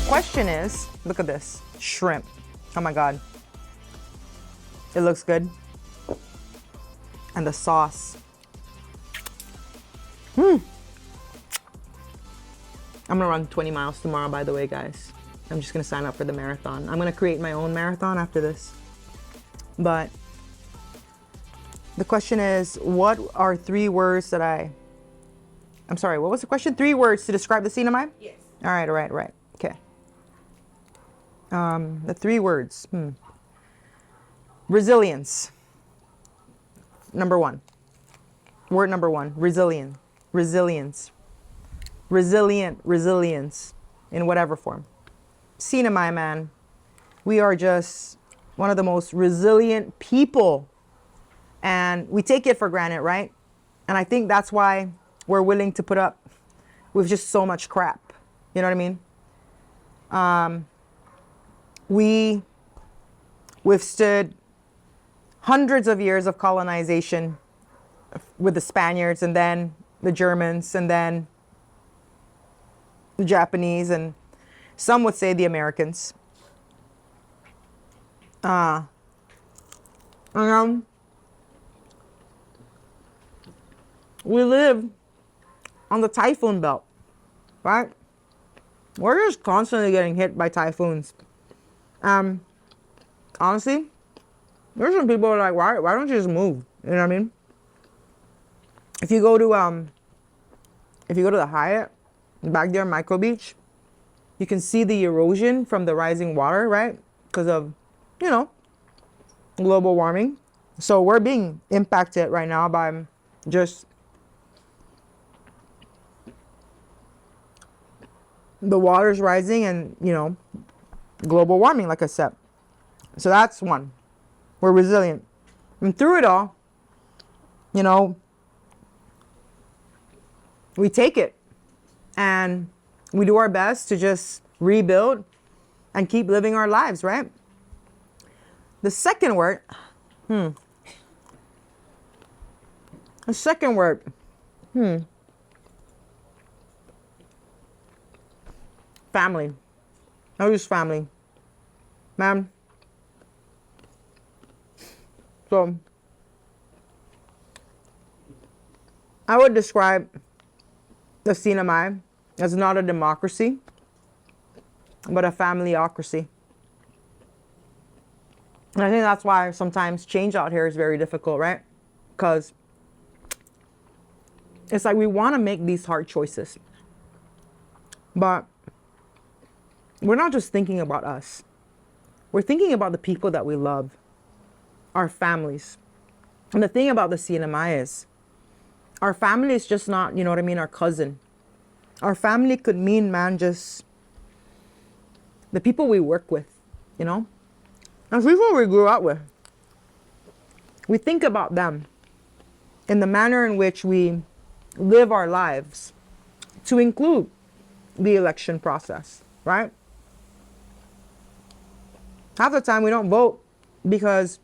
question is, look at this, shrimp. Oh my God. It looks good. And the sauce. I'm gonna run 20 miles tomorrow, by the way, guys. I'm just gonna sign up for the marathon. I'm gonna create my own marathon after this. But the question is, what are 3 words that I'm sorry, what was the question? 3 words to describe the CNMI? Yes. All right. Okay. The 3 words. Resilience. Number 1. Word number 1. Resilient. Resilience. Resilience in whatever form. CNMI, man. We are just one of the most resilient people. And we take it for granted, right? And I think that's why we're willing to put up with just so much crap. You know what I mean? We withstood hundreds of years of colonization with the Spaniards, and then the Germans, and then the Japanese, and some would say the Americans. We live on the typhoon belt, right? We're just constantly getting hit by typhoons. Honestly, there's some people who are like, why don't you just move? You know what I mean? If you go to the Hyatt back there in Micro Beach, you can see the erosion from the rising water, right? Because of, global warming. So we're being impacted right now by just the water's rising and, global warming, like I said. So that's one. We're resilient. And through it all, we take it and we do our best to just rebuild and keep living our lives, right? The second word, family. I'll use family. Man. So, I would describe the CNMI as not a democracy, but a familyocracy. And I think that's why sometimes change out here is very difficult, right? Because it's like we want to make these hard choices, but we're not just thinking about us. We're thinking about the people that we love, our families. And the thing about the CNMI is, our family is just not, our cousin. Our family could mean, man, just the people we work with, and people we grew up with. We think about them in the manner in which we live our lives, to include the election process, right? Half the time we don't vote because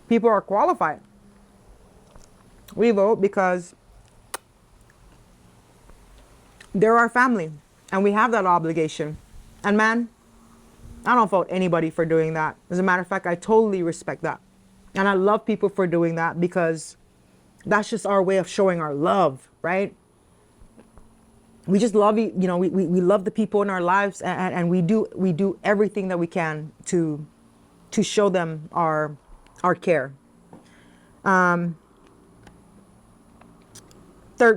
people are qualified. We vote because they're our family and we have that obligation. And man, I don't fault anybody for doing that. As a matter of fact, I totally respect that. And I love people for doing that because that's just our way of showing our love, right? We just love, we love the people in our lives, and we do everything that we can to show them our care. Third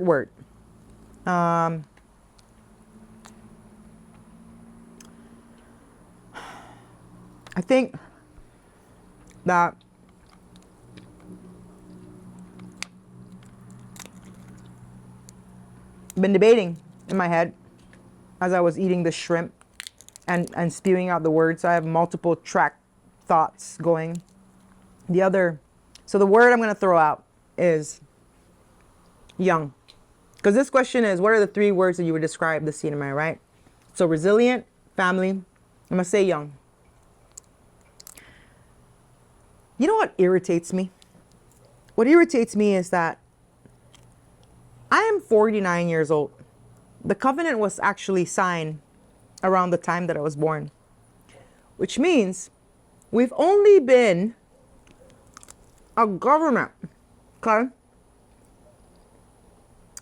word. I think that I've been debating in my head as I was eating the shrimp and spewing out the words. I have multiple track thoughts going. So the word I'm going to throw out is young. Because this question is, what are the 3 words that you would describe the CNMI, right? So resilient, family, I'm going to say young. You know what irritates me? What irritates me is that I am 49 years old. The covenant was actually signed around the time that I was born, which means we've only been a government, okay,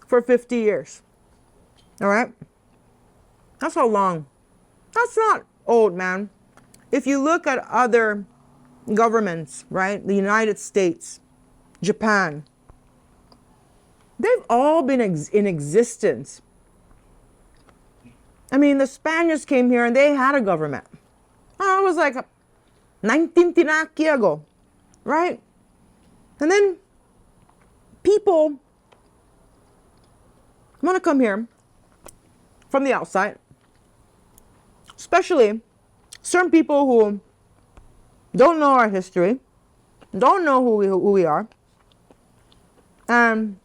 for 50 years. All right? That's how long. That's not old, man. If you look at other governments, right, the United States, Japan, they've all been in existence. I mean, the Spaniards came here and they had a government. Oh, it was like 19 tinaki ago, right? And then people want to come here from the outside, especially certain people who don't know our history, don't know who we are, and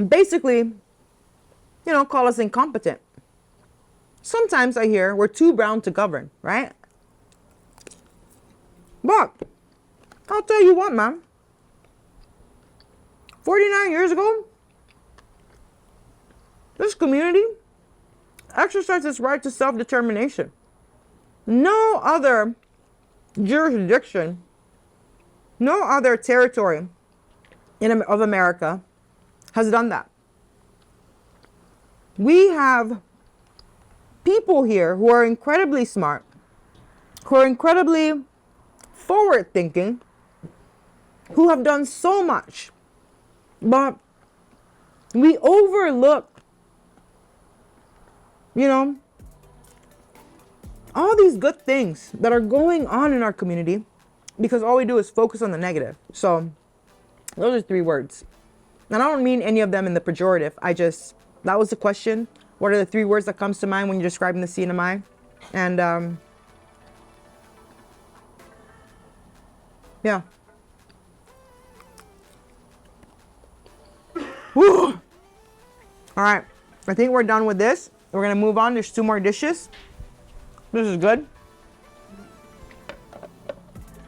basically, call us incompetent. Sometimes I hear we're too brown to govern, right? But I'll tell you what, man. 49 years ago, this community exercised its right to self-determination. No other jurisdiction, no other territory of America has done that. We have people here who are incredibly smart, who are incredibly forward-thinking, who have done so much, but we overlook, all these good things that are going on in our community because all we do is focus on the negative. So those are 3 words. And I don't mean any of them in the pejorative. That was the question. What are the 3 words that comes to mind when you're describing the CNMI? And yeah. Whew. All right. I think we're done with this. We're going to move on. There's 2 more dishes. This is good.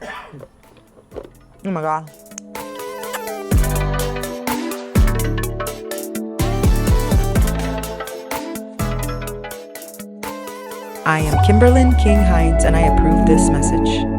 Oh my God. I am Kimberlyn King Hines, and I approve this message.